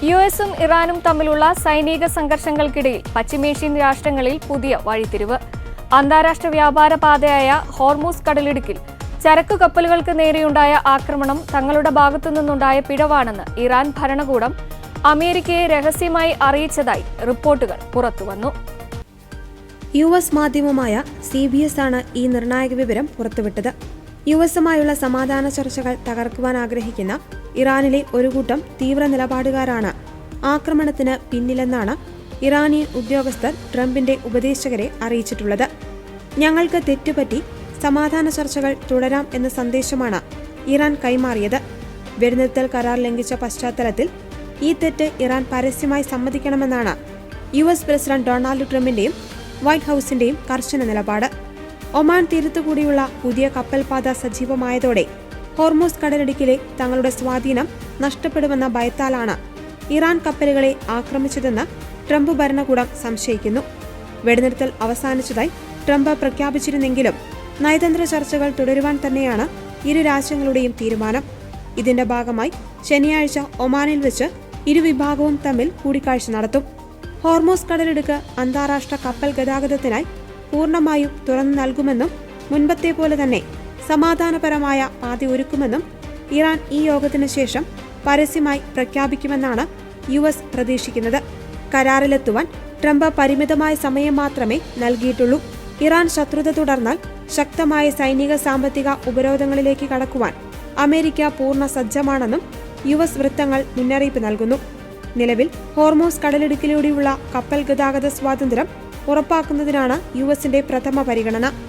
യുഎസും ഇറാനും തമ്മിലുള്ള സൈനിക സംഘർഷങ്ങൾക്കിടയിൽ പശ്ചിമേഷ്യൻ രാഷ്ട്രങ്ങളിൽ പുതിയ വഴിത്തിരിവ്. അന്താരാഷ്ട്ര വ്യാപാര പാതയായ ഹോർമൂസ് കടലിടുക്കിൽ ചരക്കു കപ്പലുകൾക്ക് നേരെയുണ്ടായ ആക്രമണം തങ്ങളുടെ ഭാഗത്തുനിന്നുണ്ടായ പിഴവാണെന്ന് ഇറാൻ ഭരണകൂടം അമേരിക്കയെ രഹസ്യമായി അറിയിച്ചതായി റിപ്പോർട്ടുകൾ പുറത്തുവന്നു. യുഎസ് മാധ്യമമായ CBS ആണ് ഈ നിർണായക വിവരം പുറത്തുവിട്ടത്. യുഎസുമായുള്ള സമാധാന ചർച്ചകൾ തകർക്കുവാൻ ആഗ്രഹിക്കുന്ന ഇറാനിലെ ഒരു കൂട്ടം തീവ്ര നിലപാടുകാരാണ് ആക്രമണത്തിന് പിന്നിലെന്നാണ് ഇറാനിയൻ ഉദ്യോഗസ്ഥർ ട്രംപിന്റെ ഉപദേശകരെ അറിയിച്ചിട്ടുള്ളത്. ഞങ്ങൾക്ക് തെറ്റുപറ്റി, സമാധാന ചർച്ചകൾ തുടരാം എന്ന സന്ദേശമാണ് ഇറാൻ കൈമാറിയത്. വെടിനിർത്തൽ കരാർ ലംഘിച്ച പശ്ചാത്തലത്തിൽ ഈ തെറ്റ് ഇറാൻ പരസ്യമായി സമ്മതിക്കണമെന്നാണ് US പ്രസിഡന്റ് ഡൊണാൾഡ് ട്രംപിന്റെയും വൈറ്റ് ഹൌസിന്റെയും കർശന നിലപാട്. ഒമാൻ തീരത്തുകൂടിയുള്ള പുതിയ കപ്പൽപാത സജീവമായതോടെ ഹോർമൂസ് കടലിടുക്കിലെ തങ്ങളുടെ സ്വാധീനം നഷ്ടപ്പെടുമെന്ന ഭയത്താലാണ് ഇറാൻ കപ്പലുകളെ ആക്രമിച്ചതെന്ന് ട്രംപ് ഭരണകൂടം സംശയിക്കുന്നു. വെടിനിർത്തൽ അവസാനിച്ചതായി ട്രംപ് പ്രഖ്യാപിച്ചിരുന്നെങ്കിലും നയതന്ത്ര ചർച്ചകൾ തുടരുവാൻ തന്നെയാണ് ഇരു രാജ്യങ്ങളുടെയും തീരുമാനം. ഇതിന്റെ ഭാഗമായി ശനിയാഴ്ച ഒമാനിൽ വെച്ച് ഇരുവിഭാഗവും തമ്മിൽ കൂടിക്കാഴ്ച നടത്തും. ഹോർമൂസ് കടലിടുക്ക് അന്താരാഷ്ട്ര കപ്പൽ ഗതാഗതത്തിനായി പൂർണ്ണമായും തുറന്നു നൽകുമെന്നും മുൻപത്തെ പോലെ തന്നെ സമാധാനപരമായ പാത ഒരുക്കുമെന്നും ഇറാൻ ഈ യോഗത്തിനു ശേഷം പരസ്യമായി പ്രഖ്യാപിക്കുമെന്നാണ് US പ്രതീക്ഷിക്കുന്നത്. കരാറിലെത്തുവാൻ ട്രംപ് പരിമിതമായ സമയം മാത്രമേ നൽകിയിട്ടുള്ളൂ. ഇറാൻ ശത്രുത തുടർന്നാൽ ശക്തമായ സൈനിക സാമ്പത്തിക ഉപരോധങ്ങളിലേക്ക് കടക്കുവാൻ അമേരിക്ക പൂർണ്ണ സജ്ജമാണെന്നും US വൃത്തങ്ങൾ മുന്നറിയിപ്പ് നൽകുന്നു. നിലവിൽ ഹോർമൂസ് കടലിടുക്കിലൂടെയുള്ള കപ്പൽ ഗതാഗത സ്വാതന്ത്ര്യം ഉറപ്പാക്കുന്നതിനാണ് USന്റെ പ്രഥമ പരിഗണന.